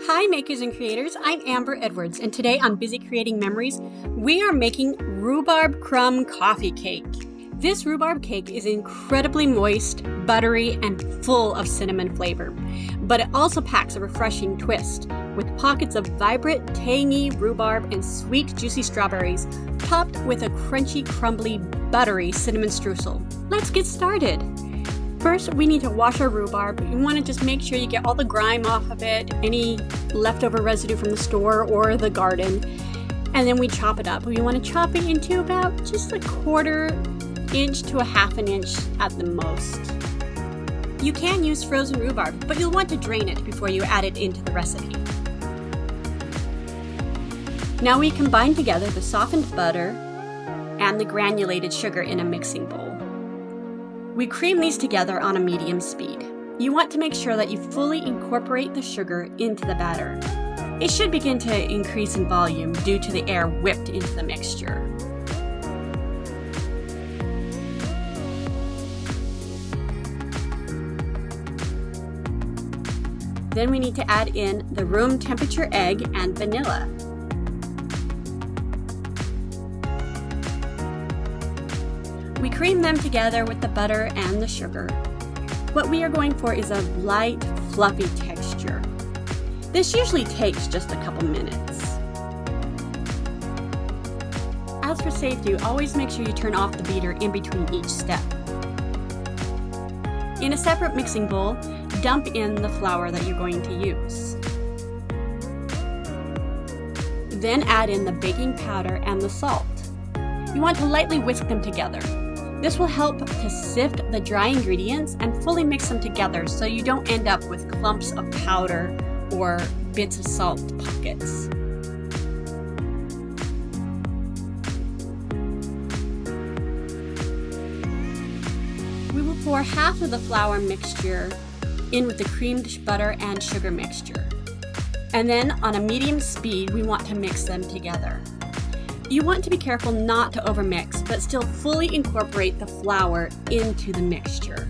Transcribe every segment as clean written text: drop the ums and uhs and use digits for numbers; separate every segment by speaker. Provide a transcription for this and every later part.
Speaker 1: Hi makers and creators, I'm Amber Edwards, and today on Busy Creating Memories, we are making rhubarb crumb coffee cake. This rhubarb cake is incredibly moist, buttery, and full of cinnamon flavor, but it also packs a refreshing twist with pockets of vibrant, tangy rhubarb and sweet, juicy strawberries, topped with a crunchy, crumbly, buttery cinnamon streusel. Let's get started. First, we need to wash our rhubarb. You want to just make sure you get all the grime off of it, any leftover residue from the store or the garden, and then we chop it up. We want to chop it into about just a 1/4 inch to a 1/2 inch at the most. You can use frozen rhubarb, but you'll want to drain it before you add it into the recipe. Now we combine together the softened butter and the granulated sugar in a mixing bowl. We cream these together on a medium speed. You want to make sure that you fully incorporate the sugar into the batter. It should begin to increase in volume due to the air whipped into the mixture. Then we need to add in the room temperature egg and vanilla. We cream them together with the butter and the sugar. What we are going for is a light, fluffy texture. This usually takes just a couple minutes. As for safety, always make sure you turn off the beater in between each step. In a separate mixing bowl, dump in the flour that you're going to use. Then add in the baking powder and the salt. You want to lightly whisk them together. This will help to sift the dry ingredients and fully mix them together so you don't end up with clumps of powder or bits of salt pockets. We will pour half of the flour mixture in with the creamed butter and sugar mixture. And then on a medium speed, we want to mix them together. You want to be careful not to overmix, but still fully incorporate the flour into the mixture.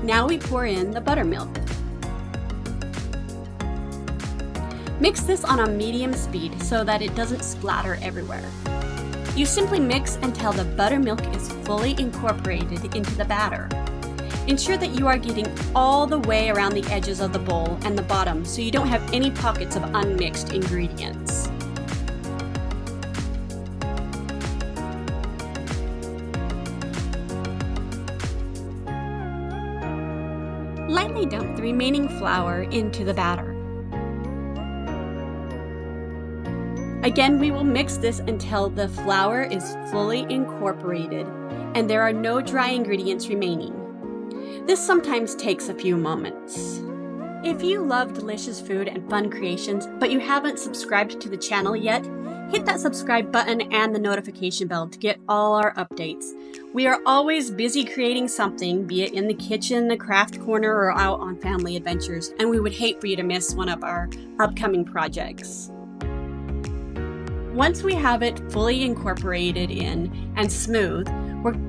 Speaker 1: Now we pour in the buttermilk. Mix this on a medium speed so that it doesn't splatter everywhere. You simply mix until the buttermilk is fully incorporated into the batter. Ensure that you are getting all the way around the edges of the bowl and the bottom so you don't have any pockets of unmixed ingredients. Lightly dump the remaining flour into the batter. Again, we will mix this until the flour is fully incorporated and there are no dry ingredients remaining. This sometimes takes a few moments. If you love delicious food and fun creations, but you haven't subscribed to the channel yet, hit that subscribe button and the notification bell to get all our updates. We are always busy creating something, be it in the kitchen, the craft corner, or out on family adventures, and we would hate for you to miss one of our upcoming projects. Once we have it fully incorporated in and smooth,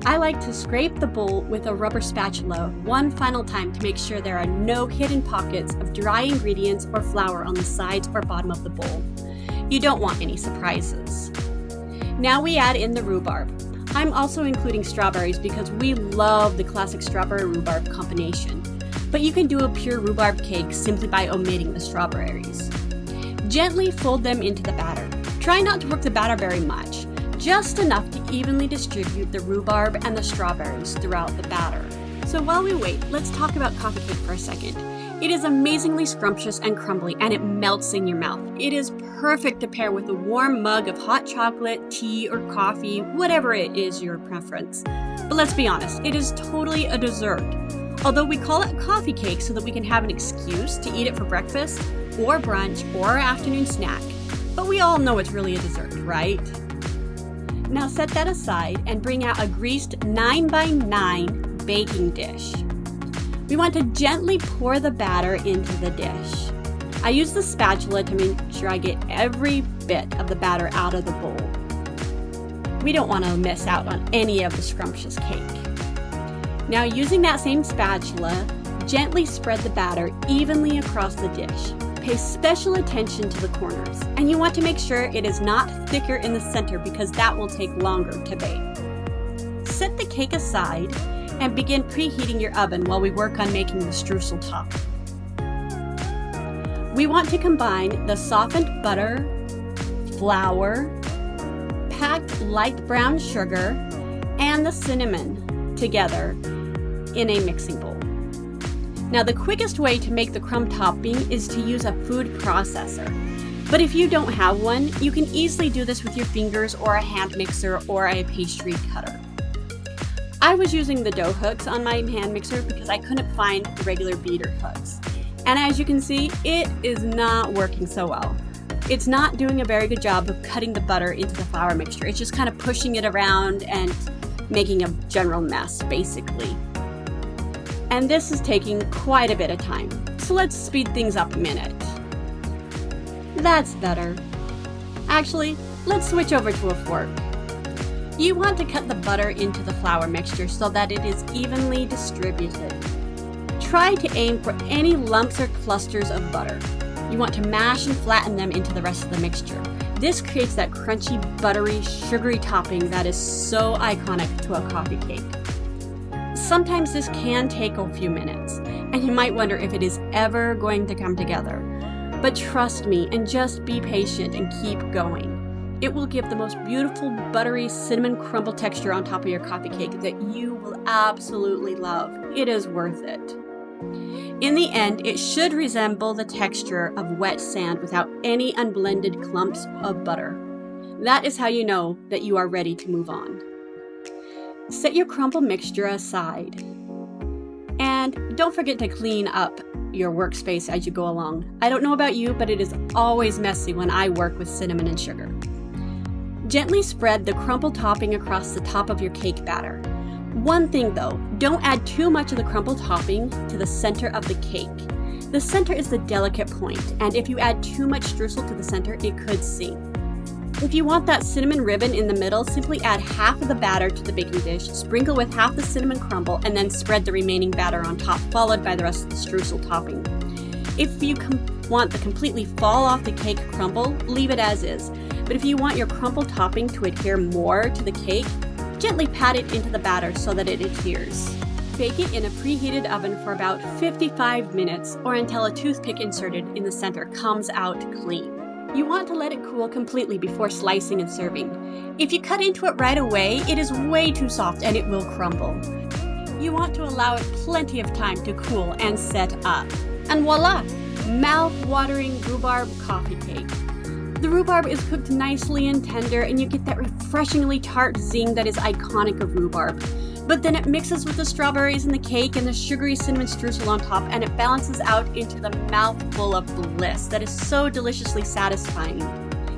Speaker 1: I like to scrape the bowl with a rubber spatula one final time to make sure there are no hidden pockets of dry ingredients or flour on the sides or bottom of the bowl. You don't want any surprises. Now we add in the rhubarb. I'm also including strawberries because we love the classic strawberry rhubarb combination, but you can do a pure rhubarb cake simply by omitting the strawberries. Gently fold them into the batter. Try not to work the batter very much. Just enough to evenly distribute the rhubarb and the strawberries throughout the batter. So while we wait, let's talk about coffee cake for a second. It is amazingly scrumptious and crumbly, and it melts in your mouth. It is perfect to pair with a warm mug of hot chocolate, tea, or coffee, whatever it is your preference. But let's be honest, it is totally a dessert. Although we call it coffee cake so that we can have an excuse to eat it for breakfast, or brunch, or afternoon snack. But we all know it's really a dessert, right? Now set that aside and bring out a greased 9x9 baking dish. We want to gently pour the batter into the dish. I use the spatula to make sure I get every bit of the batter out of the bowl. We don't want to miss out on any of the scrumptious cake. Now using that same spatula, gently spread the batter evenly across the dish. Pay special attention to the corners, and you want to make sure it is not thicker in the center because that will take longer to bake. Set the cake aside and begin preheating your oven while we work on making the streusel top. We want to combine the softened butter, flour, packed light brown sugar, and the cinnamon together in a mixing bowl. Now, the quickest way to make the crumb topping is to use a food processor. But if you don't have one, you can easily do this with your fingers or a hand mixer or a pastry cutter. I was using the dough hooks on my hand mixer because I couldn't find the regular beater hooks. And as you can see, it is not working so well. It's not doing a very good job of cutting the butter into the flour mixture. It's just kind of pushing it around and making a general mess, basically. And this is taking quite a bit of time. So let's speed things up a minute. That's better. Actually, let's switch over to a fork. You want to cut the butter into the flour mixture so that it is evenly distributed. Try to aim for any lumps or clusters of butter. You want to mash and flatten them into the rest of the mixture. This creates that crunchy, buttery, sugary topping that is so iconic to a coffee cake. Sometimes this can take a few minutes, and you might wonder if it is ever going to come together. But trust me and just be patient and keep going. It will give the most beautiful, buttery, cinnamon crumble texture on top of your coffee cake that you will absolutely love. It is worth it. In the end, it should resemble the texture of wet sand without any unblended clumps of butter. That is how you know that you are ready to move on. Set your crumble mixture aside. And don't forget to clean up your workspace as you go along. I don't know about you, but it is always messy when I work with cinnamon and sugar. Gently spread the crumble topping across the top of your cake batter. One thing though, don't add too much of the crumble topping to the center of the cake. The center is the delicate point, and if you add too much streusel to the center, it could sink. If you want that cinnamon ribbon in the middle, simply add half of the batter to the baking dish, sprinkle with half the cinnamon crumble, and then spread the remaining batter on top, followed by the rest of the streusel topping. If you want the completely fall off the cake crumble, leave it as is. But if you want your crumble topping to adhere more to the cake, gently pat it into the batter so that it adheres. Bake it in a preheated oven for about 55 minutes or until a toothpick inserted in the center comes out clean. You want to let it cool completely before slicing and serving. If you cut into it right away, it is way too soft and it will crumble. You want to allow it plenty of time to cool and set up. And voila! Mouth-watering rhubarb coffee cake. The rhubarb is cooked nicely and tender, and you get that refreshingly tart zing that is iconic of rhubarb. But then it mixes with the strawberries in the cake and the sugary cinnamon streusel on top, and it balances out into the mouthful of bliss that is so deliciously satisfying.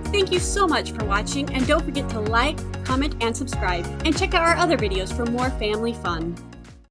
Speaker 1: Thank you so much for watching, and don't forget to like, comment, and subscribe, and check out our other videos for more family fun.